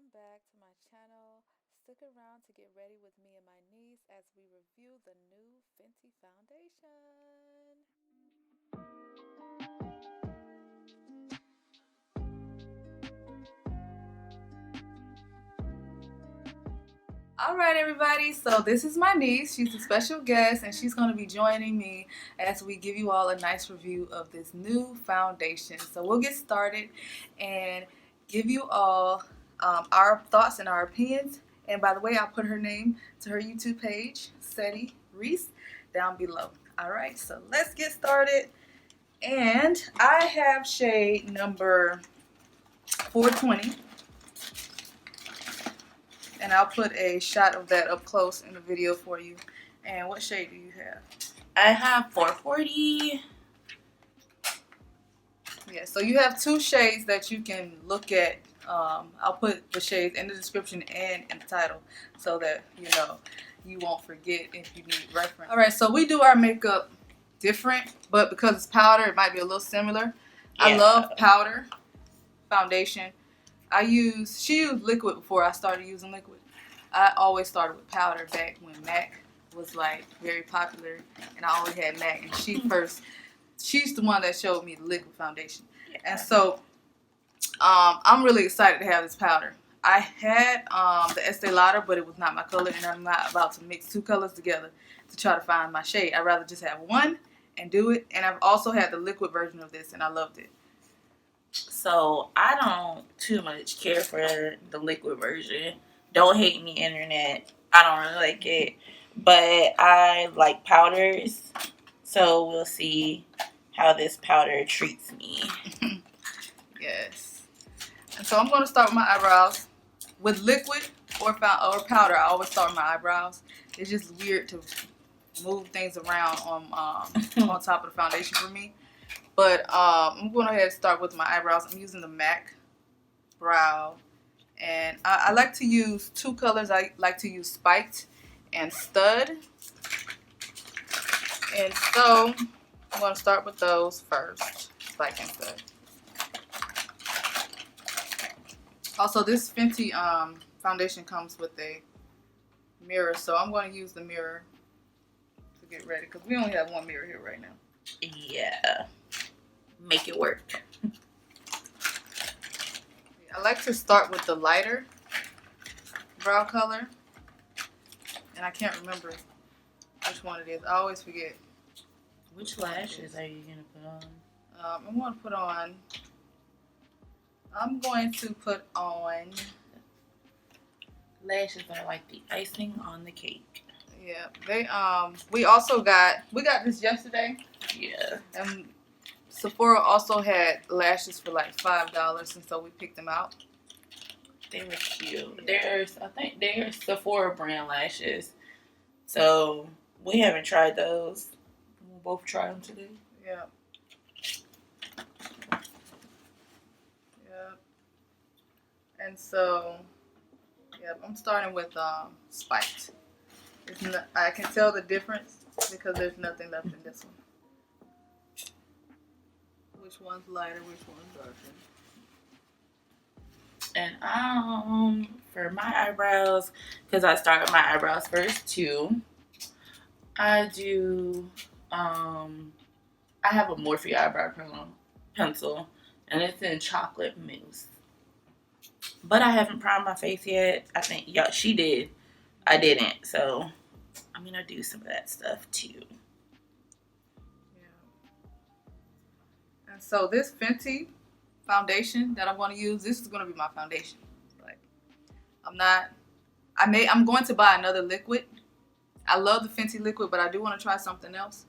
welcome back to my channel. Stick around to get ready with me and my niece as we review the new Fenty foundation. All right, everybody, so this is my niece. She's a special guest and she's going to be joining me as we give you all a nice review of this new foundation. So we'll get started and give you all our thoughts and our opinions. And by the way, I'll put her name to her YouTube page, Seddy Reese, down below. All right, so let's get started. And I have shade number 420. And I'll put a shot of that up close in the video for you. And what shade do you have? I have 440. Yeah, so you have two shades that you can look at. I'll put the shades in the description and in the title so that you won't forget if you need reference. All right, so we do our makeup different, but because it's powder, it might be a little similar. Yeah. I love powder foundation. She used liquid before I started using liquid. I always started with powder back when MAC was like very popular, and I always had MAC, and she's the one that showed me the liquid foundation. Yeah. And so I'm really excited to have this powder. I had the Estee Lauder, but it was not my color, and I'm not about to mix two colors together to try to find my shade. I'd rather just have one and do it. And I've also had the liquid version of this, and I loved it. So I don't too much care for the liquid version. Don't hate me, internet. I don't really like it, but I like powders. So we'll see how this powder treats me. Yes. And so I'm going to start with my eyebrows. With liquid or powder, I always start with my eyebrows. It's just weird to move things around on top of the foundation for me. But I'm going to ahead and start with my eyebrows. I'm using the MAC Brow. And I like to use two colors. I like to use Spiked and Stud. And so I'm going to start with those first. Spiked and Stud. Also, this Fenty foundation comes with a mirror. So I'm going to use the mirror to get ready. Because we only have one mirror here right now. Yeah. Make it work. I like to start with the lighter brow color, and I can't remember which one it is. I always forget. Which lashes are you gonna put on? I'm going to put on. Lashes are like the icing on the cake. Yeah, we got this yesterday. Yeah. And Sephora also had lashes for like $5, and so we picked them out. They were cute. I think they're Sephora brand lashes. So we haven't tried those. We'll both try them today. Yeah. Yeah. And so, yeah, I'm starting with Spiked. I can tell the difference because there's nothing left in this one. Which one's lighter, which one's darker? And for my eyebrows, because I start with my eyebrows first too, I do I have a Morphe eyebrow pencil, and it's in chocolate mousse. But I haven't primed my face yet. I think she did. I didn't, so I'm gonna do some of that stuff too. So this Fenty foundation that I'm going to use, this is going to be my foundation. Like, I'm going to buy another liquid. I love the Fenty liquid, but I do want to try something else.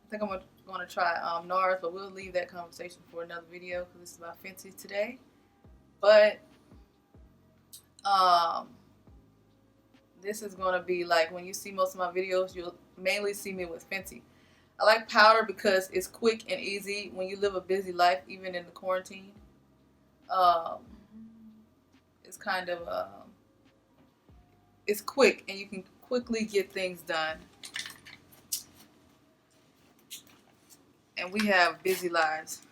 I think I'm going to try NARS, but we'll leave that conversation for another video because this is about Fenty today. But this is going to be like, when you see most of my videos, you'll mainly see me with Fenty. I like powder because it's quick and easy when you live a busy life, even in the quarantine. It's kind of it's quick and you can quickly get things done. And we have busy lives.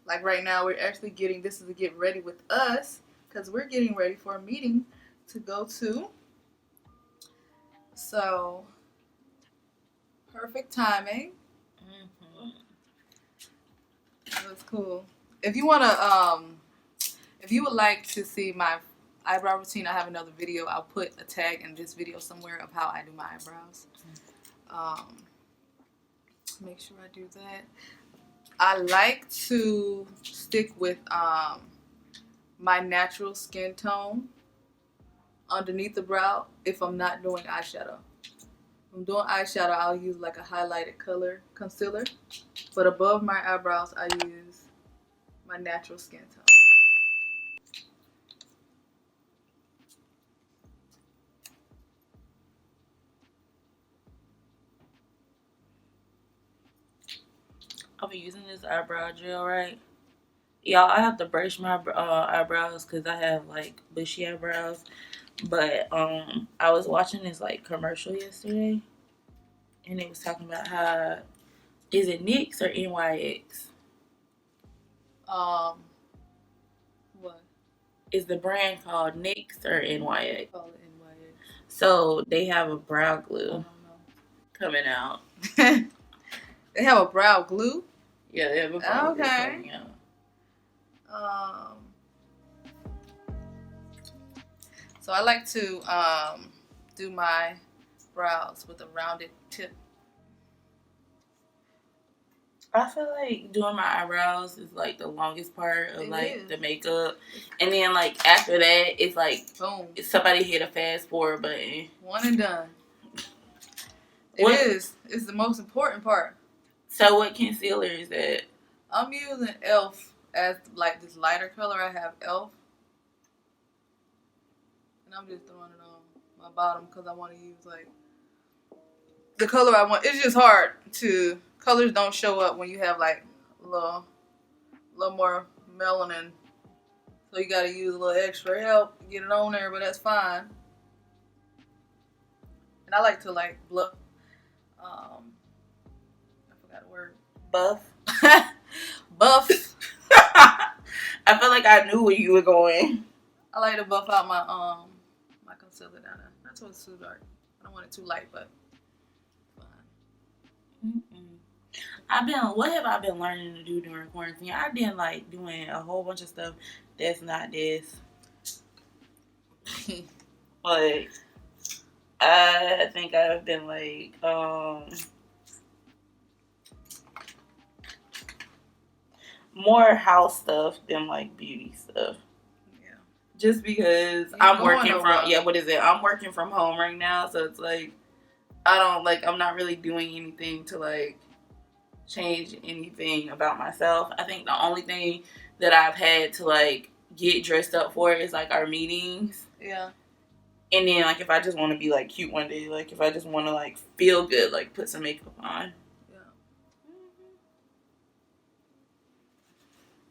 Like right now, we're actually this is to get ready with us because we're getting ready for a meeting to go to. So, perfect timing. That's cool. If you wanna, if you would like to see my eyebrow routine, I have another video. I'll put a tag in this video somewhere of how I do my eyebrows. Make sure I do that. I like to stick with my natural skin tone underneath the brow if I'm not doing eyeshadow. If I'm doing eyeshadow, I'll use like a highlighted color concealer. But above my eyebrows, I use my natural skin tone. I'll be using this eyebrow gel, right? Y'all, I have to brush my eyebrows because I have like bushy eyebrows. But I was watching this like commercial yesterday, and it was talking about how, is it NYX or NYX? What? Is the brand called NYX or NYX? Call it NYX. So they have a brow glue I don't know. coming out. They have a brow glue? Yeah, they have a brow glue Okay. coming out. So I like to do my brows with a rounded tip. I feel like doing my eyebrows is like the longest part of the makeup, and then like after that it's like boom. Somebody hit a fast forward button. One and done. It's the most important part. So what concealer is that? I'm using e.l.f. as like this lighter color. I have e.l.f. and I'm just throwing it on my bottom because I want to use like the color I want. It's just hard to, colors don't show up when you have like a little more melanin. So you gotta use a little extra help to get it on there, but that's fine. And I like to like bluff. I forgot the word. Buff. Buff. I feel like I knew where you were going. I like to buff out my my concealer down there. That's what's too dark. I don't want it too light, but fine. What have I been learning to do during quarantine? I've been like doing a whole bunch of stuff that's not this. But I think I've been like more house stuff than like beauty stuff. Yeah. Just because I'm working from home right now, so it's like I'm not really doing anything to like change anything about myself. I think the only thing that I've had to like get dressed up for is like our meetings. Yeah. And then like if I just want to be like cute one day, like if I just want to like feel good, like put some makeup on. Yeah.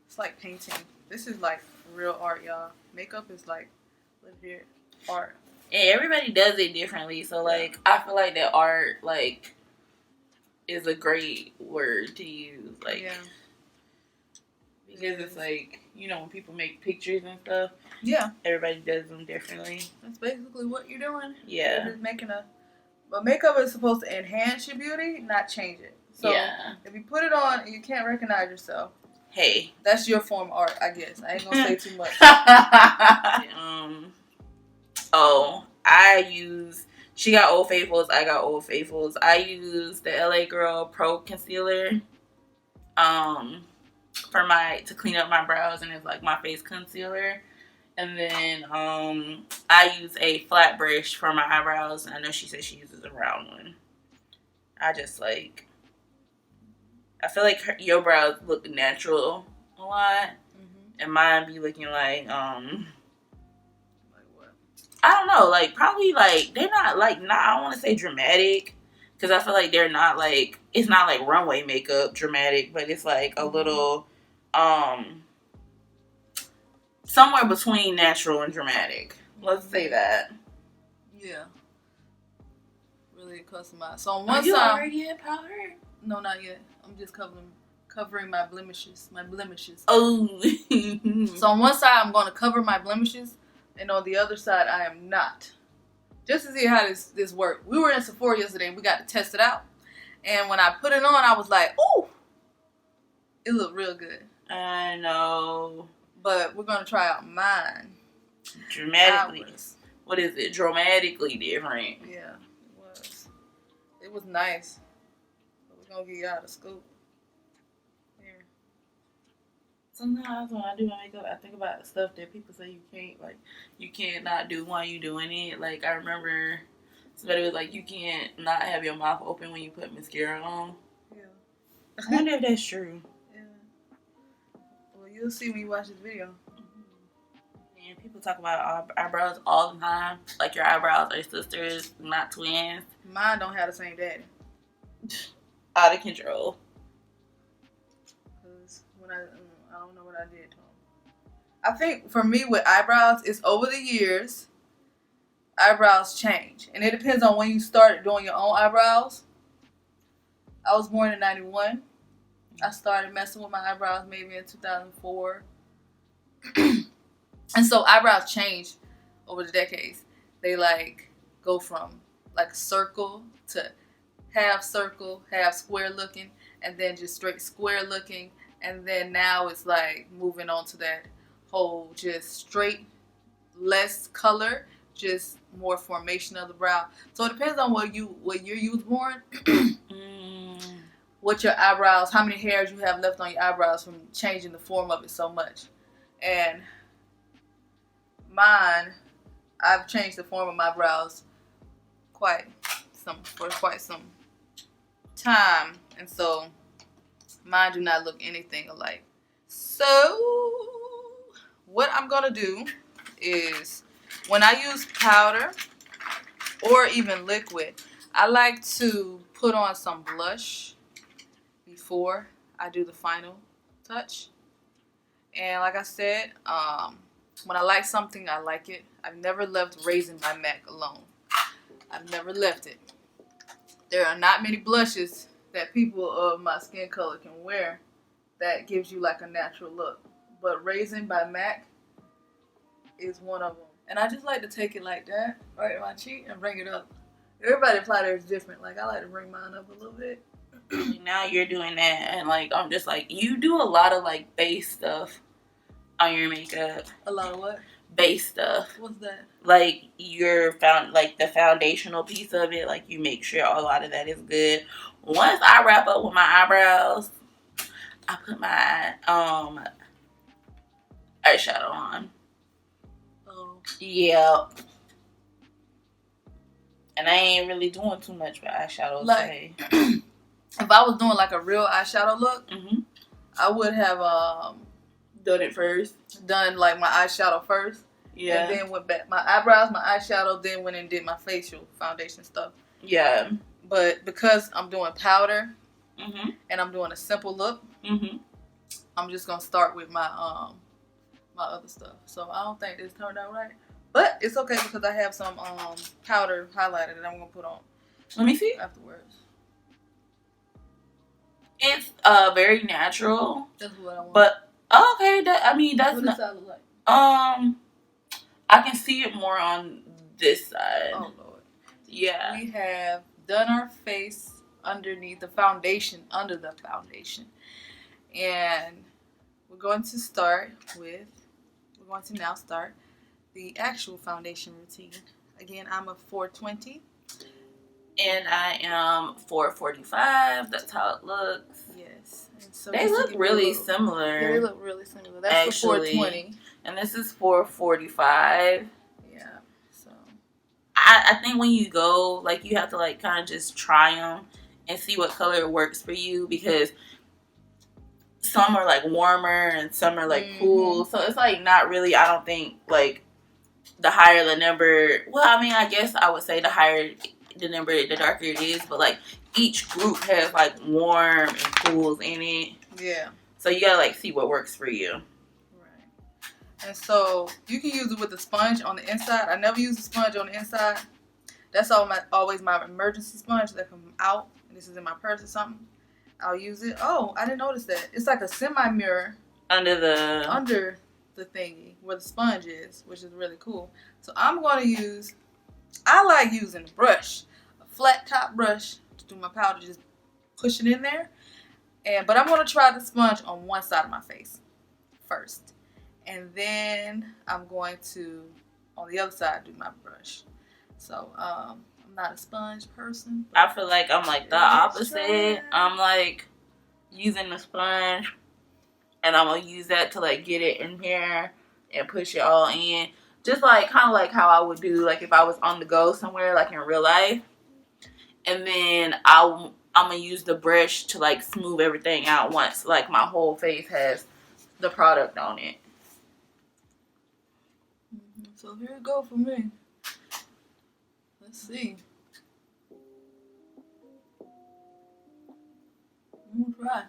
It's like painting. This is like real art, y'all. Makeup is like legit art. And everybody does it differently, so like I feel like that art like is a great word to use, like because it's like, you know, when people make pictures and stuff, everybody does them differently. That's basically what you're doing. Yeah. You're just making but makeup is supposed to enhance your beauty, not change it. So if you put it on and you can't recognize yourself, hey, that's your form of art, I guess. I ain't gonna say too much. She got Old Faithfuls, I got Old Faithfuls. I use the LA Girl Pro Concealer to clean up my brows, and it's like my face concealer. And then I use a flat brush for my eyebrows. I know she said she uses a round one. I just like, I feel like your brows look natural a lot, and mine be looking like I don't know, like probably like they're not like I don't want to say dramatic, because I feel like they're not like, it's not like runway makeup dramatic, but it's like a little somewhere between natural and dramatic. Let's say that. Yeah. Really customized. So on one Are you side, already at powder? no, not yet. I'm just covering Covering my blemishes. My blemishes. Oh. So on one side, I'm going to cover my blemishes. And on the other side, I am not. Just to see how this worked. We were in Sephora yesterday and we got to test it out. And when I put it on, I was like, ooh. It looked real good. I know. But we're going to try out mine. Dramatically. What is it? Dramatically different. Yeah, it was. It was nice. But we're going to get you out of scoop. Here. Sometimes when I do my makeup, I think about stuff that people say you can't. Like, you can't not do while you doing it. Like, I remember somebody was like, you can't not have your mouth open when you put mascara on. Yeah. I wonder if that's true. Well, you'll see when you watch this video. And people talk about eyebrows all the time. Like your eyebrows are sisters, not twins. Mine don't have the same daddy. Out of control. Because when I don't know what I did to them. I think for me with eyebrows, it's over the years, eyebrows change. And it depends on when you started doing your own eyebrows. I was born in 91. I started messing with my eyebrows maybe in 2004. And so eyebrows change over the decades. They like go from like circle to half circle, half square looking, and then just straight square looking. And then now it's like moving on to that whole just straight, less color, just more formation of the brow. So it depends on what year you was born. What your eyebrows, how many hairs you have left on your eyebrows from changing the form of it so much. And mine, I've changed the form of my brows for quite some time. And so mine do not look anything alike. So what I'm going to do is when I use powder or even liquid, I like to put on some blush before I do the final touch. And like I said, when I like something, I like it. I've never left Raisin by MAC alone. I've never left it. There are not many blushes that people of my skin color can wear that gives you like a natural look. But Raisin by MAC is one of them. And I just like to take it like that, right in my cheek, and bring it up. Everybody apply theirs different. Like I like to bring mine up a little bit. Now you're doing that, and like I'm just like, you do a lot of like base stuff on your makeup. A lot of what? Base stuff. What's that? Like like the foundational piece of it, like you make sure a lot of that is good. Once I wrap up with my eyebrows, I put my eyeshadow on. Oh. Yeah. And I ain't really doing too much with eyeshadow today. If I was doing like a real eyeshadow look, I would have done it first. Done like my eyeshadow first. Yeah. And then went back. My eyebrows, my eyeshadow, then went and did my facial foundation stuff. Yeah. But because I'm doing powder and I'm doing a simple look, I'm just going to start with my my other stuff. So I don't think this turned out right. But it's okay because I have some powder highlighter that I'm going to put on. Let me see. Afterwards. It's very natural. That's what I want. But okay, that's what not. Side look like? I can see it more on this side. Oh Lord. Yeah. We have done our face underneath the foundation, under the foundation, and we're going to now start the actual foundation routine. Again, I'm a 420. And I am 445. That's how it looks. Yes. And so they look really similar. Yeah, they look really similar. That's the 420. And this is 445. Yeah. So I think when you go, like, you have to, like, kind of just try them and see what color works for you, because some are, like, warmer and some are, like, cool. So it's, like, not really, I don't think, like, the higher the number. Well, I mean, I guess I would say the higher the number, the darker it is, but like each group has like warm and cools in it. Yeah. So you gotta like see what works for you. Right. And so you can use it with a sponge on the inside. I never use a sponge on the inside. That's always my emergency sponge that comes out. And this is in my purse or something. I'll use it. Oh, I didn't notice that. It's like a semi-mirror under the thingy where the sponge is, which is really cool. So I'm going to use, I like using a brush, a flat top brush to do my powder, just push it in there. But I'm going to try the sponge on one side of my face first. And then I'm going to, on the other side, do my brush. So, I'm not a sponge person. I feel like I'm like the opposite. I'm like using the sponge, and I'm gonna use that to like get it in here and push it all in. Just like kind of like how I would do like if I was on the go somewhere like in real life. And then I'm gonna use the brush to like smooth everything out once like my whole face has the product on it. So here it go for me. Let's see. I'm gonna try.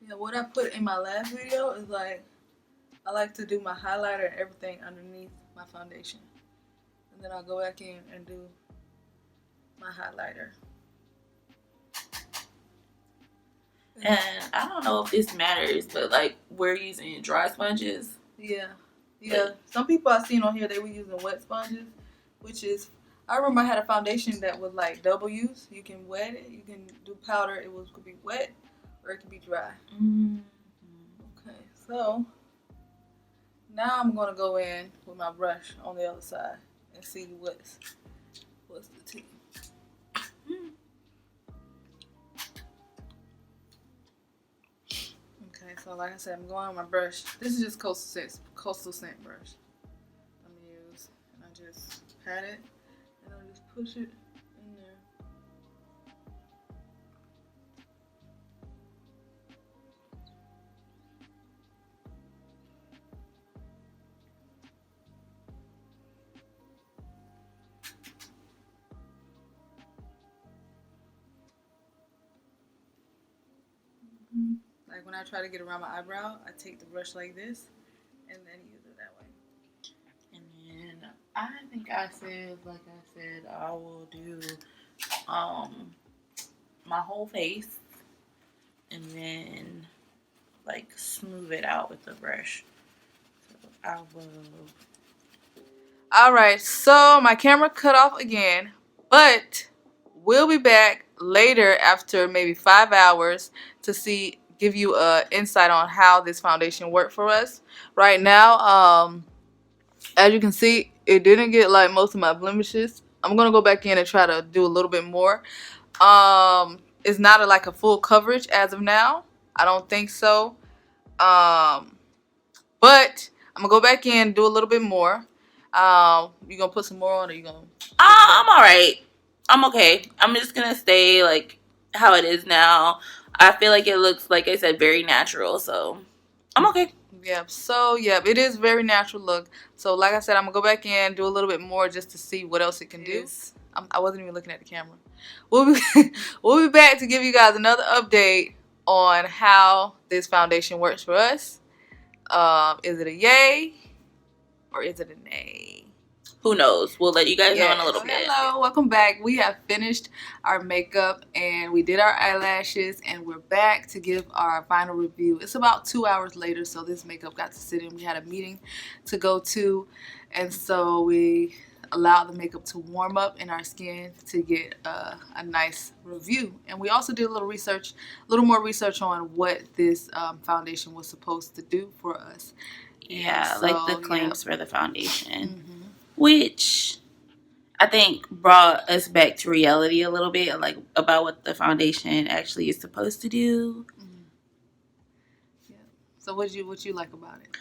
Yeah, what I put in my last video is like, I like to do my highlighter and everything underneath my foundation. And then I'll go back in and do my highlighter. And I don't know if this matters, but like we're using dry sponges. Yeah. Some people I've seen on here, they were using wet sponges, which is, I remember I had a foundation that was like double use. You can wet it, you can do powder, could be wet or it could be dry. Mm-hmm. Okay, so now I'm gonna go in with my brush on the other side and see what's the tea. Okay, so like I said, I'm going on my brush. This is just coastal scent brush I'm gonna use, and I just pat it and I just push it in there. Like when I try to get around my eyebrow, I take the brush like this and then use it that way. And then I think I said I will do my whole face and then like smooth it out with the brush. So I will. Alright, so my camera cut off again, but we'll be back later after maybe 5 hours to give you a insight on how this foundation worked for us. Right now, as you can see, it didn't get like most of my blemishes. I'm gonna go back in and try to do a little bit more. It's not like a full coverage as of now. I don't think so. But I'm gonna go back in and do a little bit more. You gonna put some more on, or you gonna? I'm all right. I'm okay. I'm just gonna stay like how it is now. I feel like it looks, like I said, very natural. So I'm okay. Yep. So it is very natural look. So like I said, I'm gonna go back in, do a little bit more just to see what else it can do. I wasn't even looking at the camera. We'll be back to give you guys another update on how this foundation works for us. Is it a yay or is it a nay? Who knows? We'll let you guys know in a little bit. Hello, welcome back. We have finished our makeup and we did our eyelashes and we're back to give our final review. It's about 2 hours later, so this makeup got to sit in. We had a meeting to go to, and so we allowed the makeup to warm up in our skin to get a nice review. And we also did a little more research on what this foundation was supposed to do for us. Yeah, so, like the claims for the foundation, which I think brought us back to reality a little bit, like about what the foundation actually is supposed to do. Yeah. So what you like about it?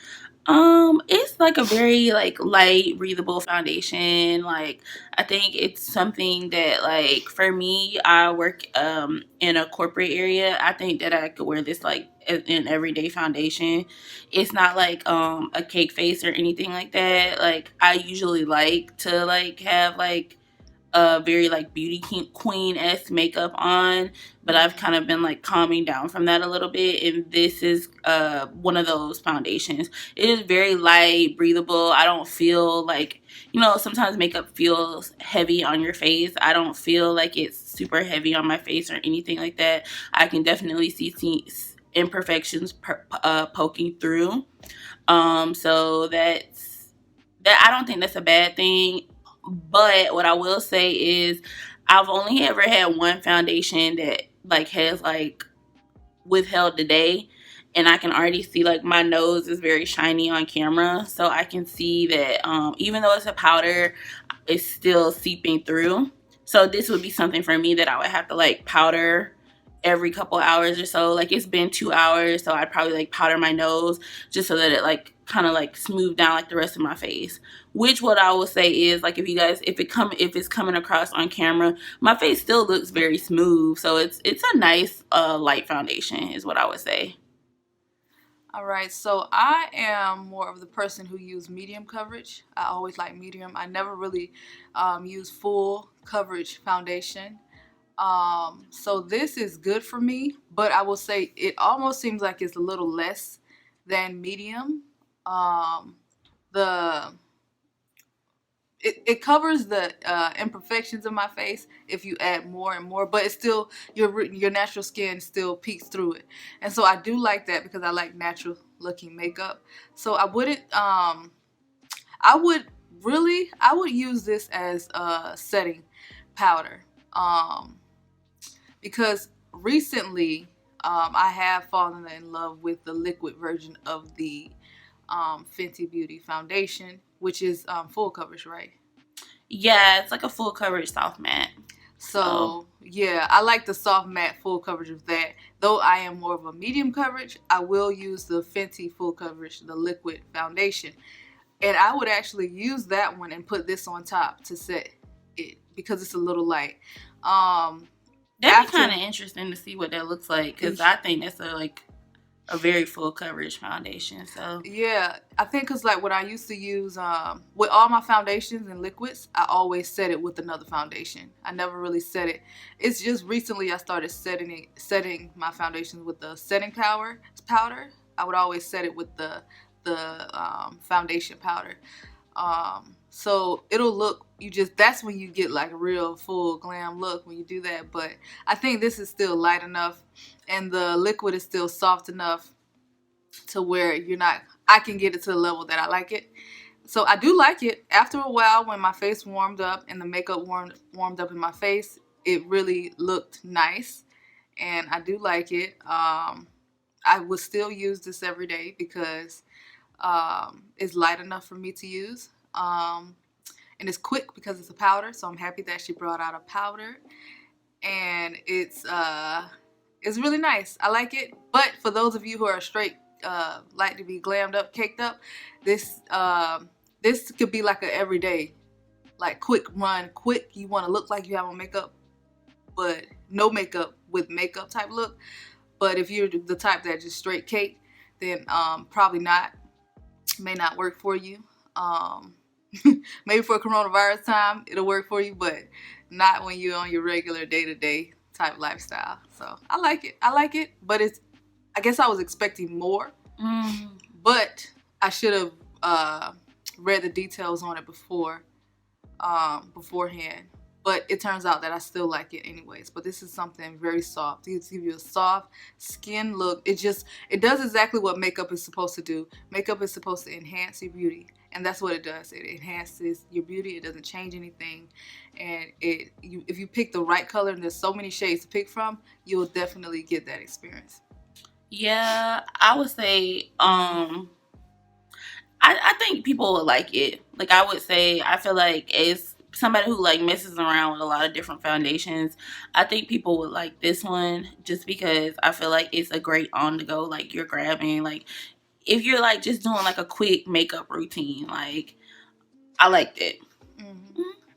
It's like a very like light, breathable foundation. Like I think it's something that, like, for me, I work in a corporate area. I think that I could wear this like an everyday foundation. It's not like a cake face or anything like that. Like I usually like to like have like a very like beauty queen-esque makeup on, but I've kind of been like calming down from that a little bit, and this is one of those foundations. It is very light, breathable. I don't feel like, you know, sometimes makeup feels heavy on your face. I don't feel like it's super heavy on my face or anything like that. I can definitely see imperfections poking through. So that I don't think that's a bad thing. But what I will say is I've only ever had one foundation that like has like withheld the day, and I can already see like my nose is very shiny on camera, so I can see that even though it's a powder, it's still seeping through. So this would be something for me that I would have to like powder every couple hours or so. Like it's been 2 hours, so I'd probably like powder my nose just so that it like kind of like smooth down like the rest of my face. Which what I will say is like if it's coming across on camera, my face still looks very smooth. So it's a nice light foundation is what I would say. All right, so I am more of the person who use medium coverage. I always like medium. I never really use full coverage foundation. So this is good for me, but I will say it almost seems like it's a little less than medium. The it covers the imperfections of my face if you add more and more, but it's still your natural skin still peeks through it, and so I do like that because I like natural looking makeup. So I wouldn't I would use this as a setting powder, because recently I have fallen in love with the liquid version of the Fenty Beauty foundation, which is full coverage, right? Yeah, it's like a full coverage soft matte. So yeah, I like the soft matte full coverage of that. Though I am more of a medium coverage, I will use the Fenty full coverage, the liquid foundation. And I would actually use that one and put this on top to set it because it's a little light. That'd be kind of interesting to see what that looks like, because I think that's a very full coverage foundation. So yeah, I think because like when I used to use with all my foundations and liquids, I always set it with another foundation. I never really set it. It's just recently I started setting my foundations with the setting powder. I would always set it with the foundation powder. So it'll look, that's when you get like a real full glam look when you do that. But I think this is still light enough and the liquid is still soft enough to where I can get it to the level that I like it. So I do like it. After a while, when my face warmed up and the makeup warmed up in my face, it really looked nice and I do like it. I would still use this every day because it's light enough for me to use. And it's quick because it's a powder, so I'm happy that she brought out a powder. And it's really nice. I like it. But for those of you who are straight like to be glammed up, caked up, this could be like a everyday, like quick run, quick. You want to look like you have on makeup, but no makeup with makeup type look. But if you're the type that just straight cake, then probably not. May not work for you. Maybe for coronavirus time it'll work for you, but not when you're on your regular day-to-day type lifestyle. So I like it, but I guess I was expecting more. But I should have read the details on it beforehand. But it turns out that I still like it anyways. But this is something very soft. It's give you a soft skin look. It does exactly what makeup is supposed to do. Makeup is supposed to enhance your beauty. And that's what it does. It enhances your beauty. It doesn't change anything. And if you pick the right color, and there's so many shades to pick from, you'll definitely get that experience. Yeah, I would say I think people would like it. Like I would say, I feel like it's somebody who like messes around with a lot of different foundations. I think people would like this one just because I feel like it's a great on the go, like you're grabbing, like if you're like just doing like a quick makeup routine, like I liked it.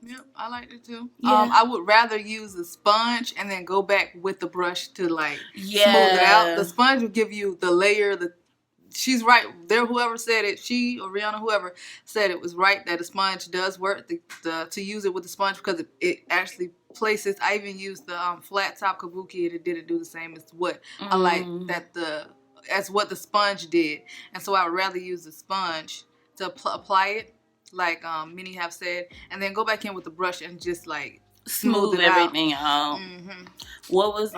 Yep, I liked it too. Yeah. I would rather use a sponge and then go back with the brush to like smooth it out. The sponge will give you the layer, she's right there. Whoever said it, she or Rihanna, whoever said it was right that a sponge does work to use it with the sponge because it actually places. I even used the flat top kabuki and it didn't do the same as what I like as what the sponge did, and so I would rather use the sponge to apply it, like many have said, and then go back in with the brush and just like smooth everything out. What was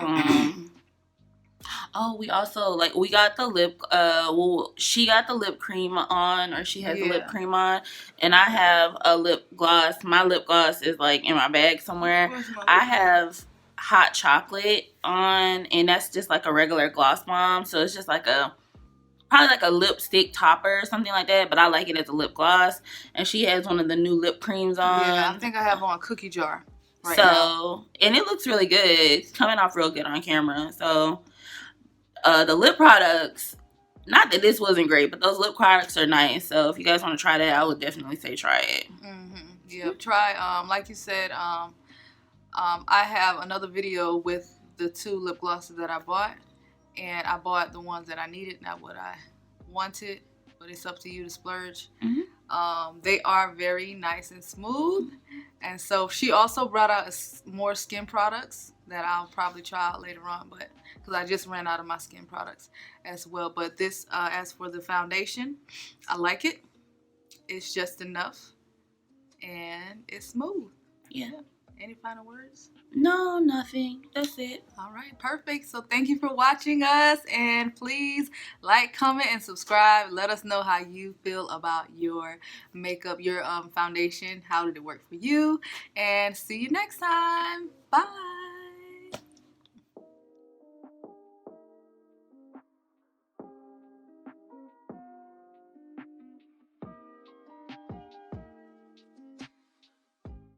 oh, we also, like, we got the lip, well, she got the lip cream on, or she has the lip cream on, and I have a lip gloss. My lip gloss is, like, in my bag somewhere. I have hot chocolate on, and that's just, like, a regular gloss bomb, so it's just, like, probably, like, a lipstick topper or something like that, but I like it as a lip gloss, and she has one of the new lip creams on. Yeah, I think I have on Cookie Jar right now. And it looks really good. It's coming off real good on camera, so... the lip products, not that this wasn't great, but those lip products are nice. So if you guys want to try that, I would definitely say try it. Yeah, try. Like you said, I have another video with the 2 lip glosses that I bought, and I bought the ones that I needed, not what I wanted. But it's up to you to splurge. They are very nice and smooth, and so she also brought out more skin products that I'll probably try out later on, but because I just ran out of my skin products as well. But this, as for the foundation, I like it. It's just enough, and it's smooth. Yeah. Any final words? No, nothing. That's it. All right, perfect. So thank you for watching us, and please like, comment, and subscribe. Let us know how you feel about your makeup, your foundation. How did it work for you? And see you next time. Bye.